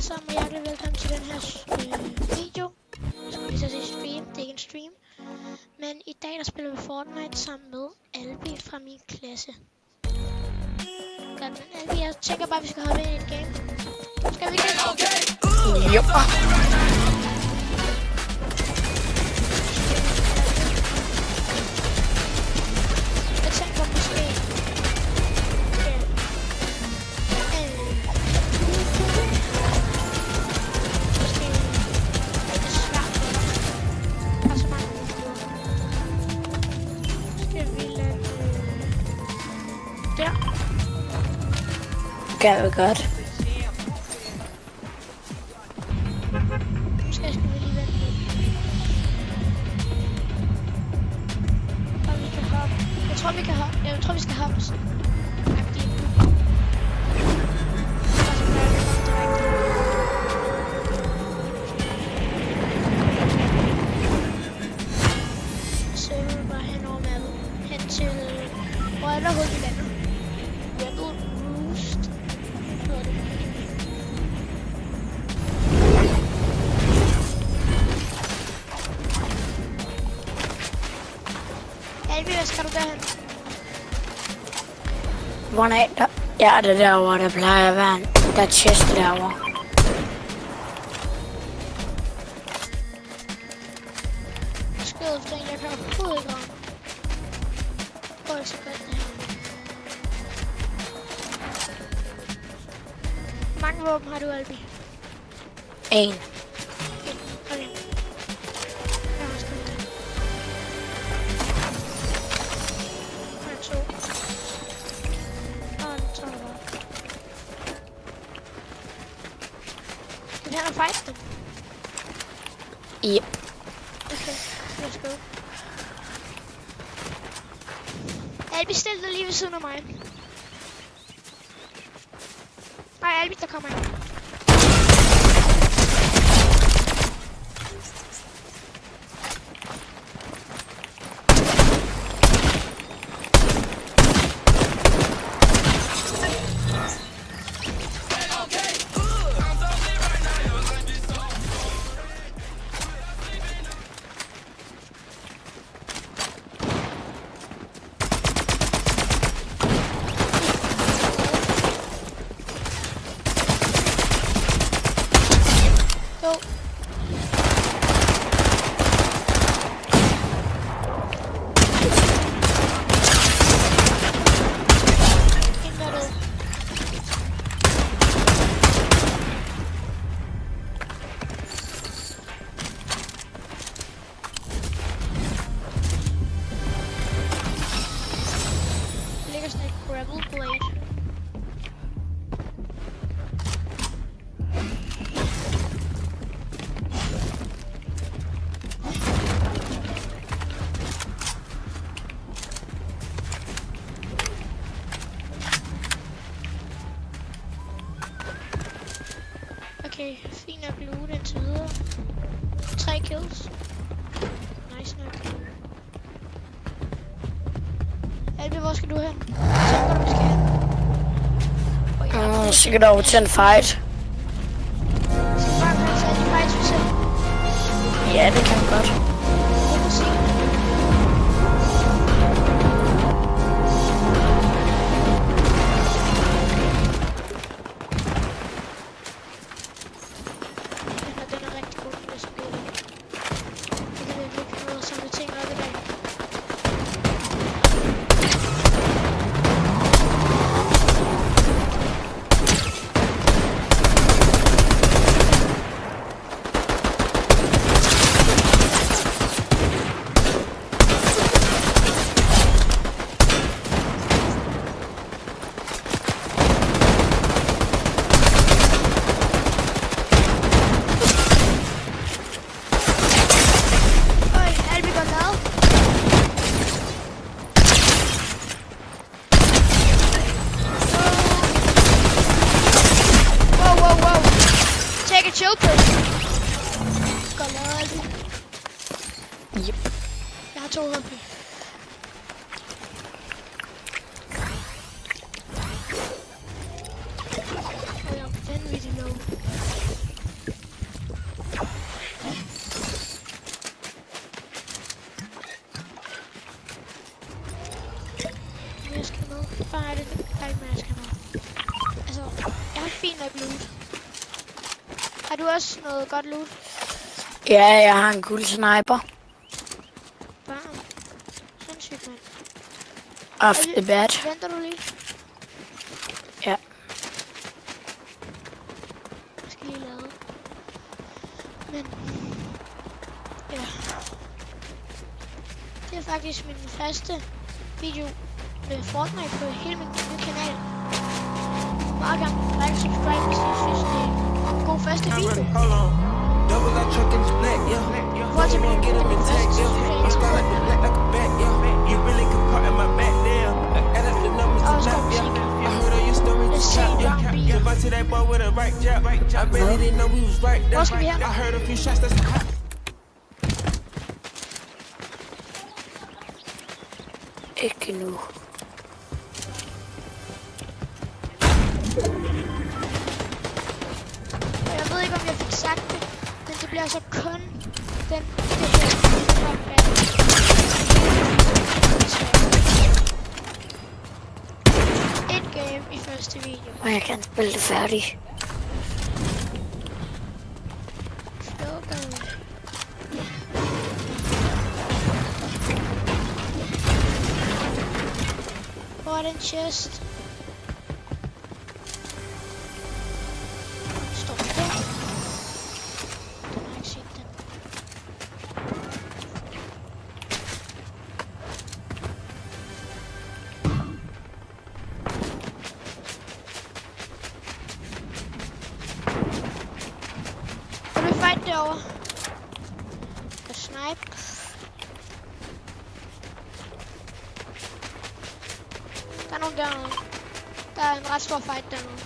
sammen, og hjertelig velkommen til den her video. Jeg skulle lige så sige stream, det er ikke en stream. Men i dag der spiller vi Fortnite sammen med Albi fra min klasse. Godt, men Albi, jeg tænker bare, vi skal hoppe ind i et game. Skal vi det? Okay. Jo. Jeg tænker måske... Gad vi godt. Måske skal vi lige vente lidt. Og vi kan hoppe. Jeg tror vi kan hoppe. Jeg tror vi skal hoppe sådan. Agtigt. Og så gør vi det direkte. Så er vi bare hen over maden. Hen til... Hvor er der hul vi lander? Rebel Roost. Hvad er det? Albi, hvad skal du derhen? Hvor er der? Ja, det der, hvor der plejer at være en... Der er chest derovre. Skød efter en, jeg kan overhovedet ikke ramme. Hvor er det så godt det her? Hvor mange våben har du, Albi? En. Okay. Jeg har skødt det. Jeg har to. Og en tager jeg bare. Skal vi have noget fight dem? Yep. Okay, let's go. Albi, stil dig lige ved siden af mig. Nej, Albi, der kommer en. Go. En er død. Der ligger sådan et gravel blade. Okay, fint nok loot indtil videre. 3 kills. Nice nok. Albi, hvor skal du hen? Tænker du, vi skal hen? Sikkert over til en fight. Skal vi bare komme til alle de fights, vi ser? Ja, det kan vi godt. Det må sige. Den er rigtig god, hvis vi gør det. Det kan virkelig finde ud af at samle ting op i dag. Øj, Albi går ned. Wow. Take a chill pill. Godt lavet, Albi. Yep. Jeg har 2 HP. Og jeg er vanvittig low. fint nok loot. Har du også noget godt loot? Ja, jeg har en guld sniper. Bam. Sindssygt, mand. Off the bat. Venter du lige? Ja. Jeg skal lige lade. Men... Ja. Det er faktisk min første video med Fortnite på hele min nye kanal. Meget gerne like, subscribe, hvis I synes, det er en god første video. Hvor til min første, så synes jeg, og også god musik. Let's see John B. Hvor skal vi her? Ikke nu. Jeg ved ikke, om jeg fik sagt det, men det bliver så kun det her. Et game i første video. Og jeg kan spille det færdigt. Hvor er den chest? Står den der? Den har ikke set den. Kan du fight derovre? Jeg skal snipe. Der er nogen dernede. Der er en ret stor fight dernede.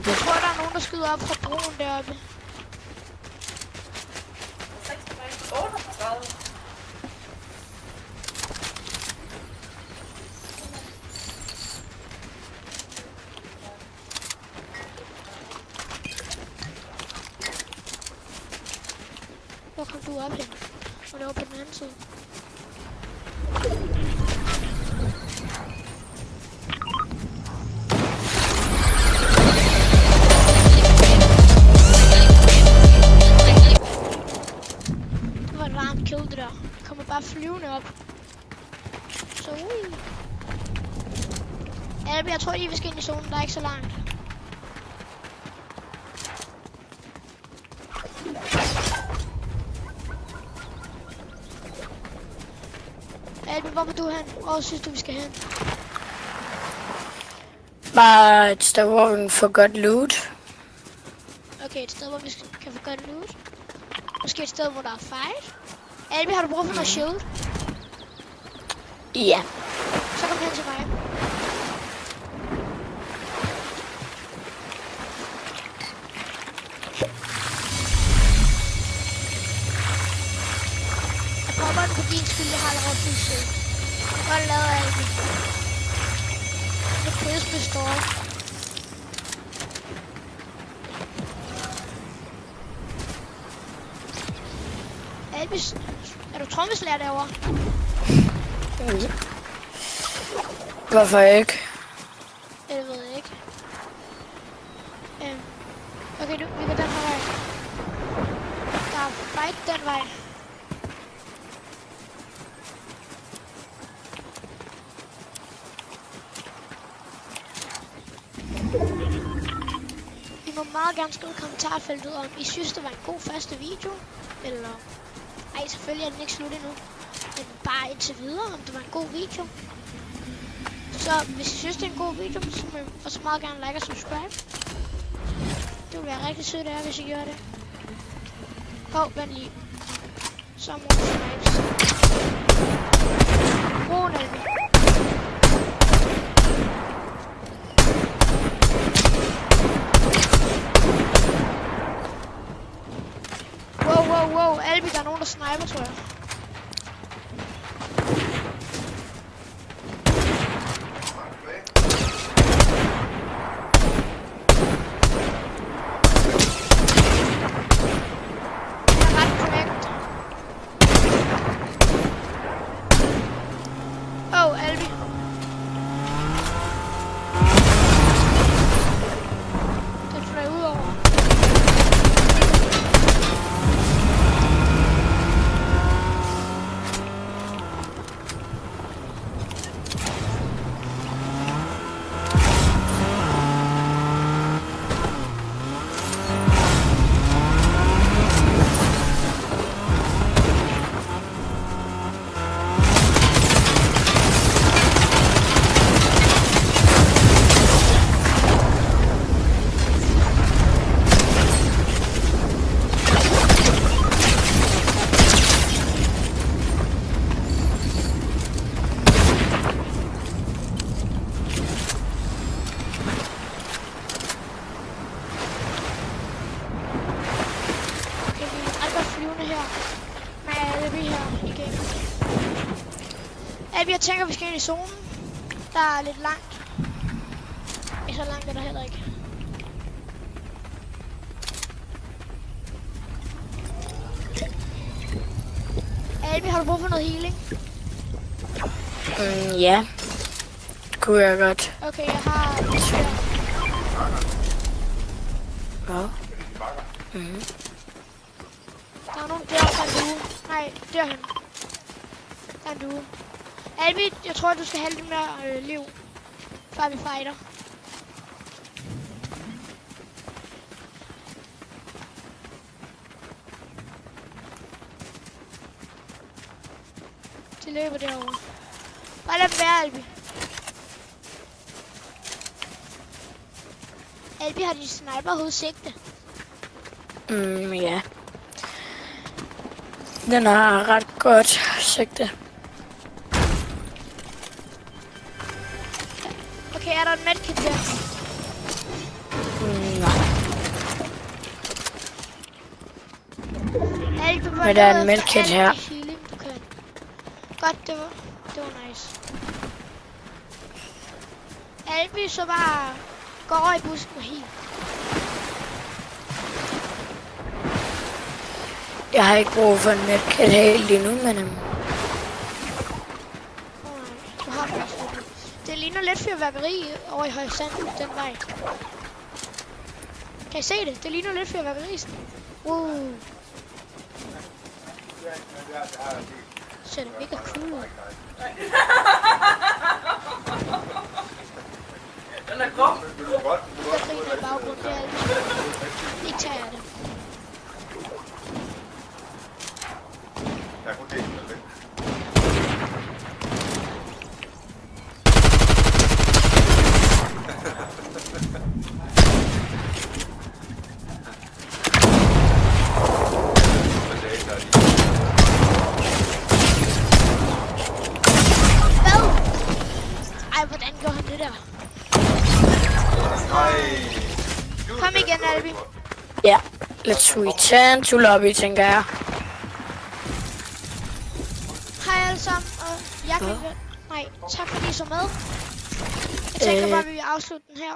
Jeg tror, der er nogen, der skyder op fra broen deroppe. Hvor kom du op hen? Og det var på den anden side. Det der. Kommer bare flyvende op. Så Albi, jeg tror lige vi skal ind i zonen, der er ikke så langt. Albi, hvor vil du hen? Hvor synes du vi skal hen? Bare et sted, hvor vi kan få godt loot. Okay, et sted, hvor vi kan få godt loot. Måske et sted, hvor der er fight. Albi, har du brug for noget shield? Ja. Så kom hen til mig. Jeg popper den på din skyld, jeg har allerede fuld shield. Godt lavet, Albi. Det er Christmas store. Albis, er du trommeslager derovre? Hvorfor ikke? Det ved jeg ikke. Okay, vi går den her vej. Der er fight den vej. I må meget gerne skrive i kommentarfeltet, om I synes, det var en god første video, eller... Ej, selvfølgelig er den ikke slut endnu. Men bare indtil videre, om det var en god video. Så hvis I synes, det er en god video, så må I også meget gerne like og subscribe. Det ville være rigtig sødt af, hvis I gjorde det. Vent lige. Så må vi snipes. Broen er det. Wow. Wow. Albi, der er nogen, der sniper, tror jeg. Jeg tænker, vi skal ind i zonen. Der er lidt langt. Ikke så langt er der heller ikke. Albi, har du brug for noget healing? Ja. Det kunne jeg godt. Okay, jeg har lidt her. Ja. Der er nogen der, der er en due. Nej, derhen. Der er en due. Albi, jeg tror, du skal have lidt mere liv, før vi fighter. De løber derovre. Bare lad dem være, Albi. Albi, har de sniper hovedsigte? Ja. Den har ret godt sigte. Okay, er der en medkit der? Nej. Albi, Men der er en medkit her. Godt, det var nice. Albi, så bare gå over i busken og hiv. Jeg har ikke brug for en medkit helt lige nu, men... Du har faktisk det. Det ligner lidt fyrværkeri over i horisonten, den vej. Kan I se det? Det ligner lidt fyrværkeri. Ser det mega cool ud. Den er god. Jeg griner i baggrunden, det er alt. Ikke tager jeg det. Jeg kunne dele med det. Hvordan gør han det der? Kom igen, Albi. Ja, let's return to lobby, tænker jeg. Hej alle sammen, og jeg kan... Nej, tak fordi I så med. Jeg tænker bare, at vi vil afslutte den her.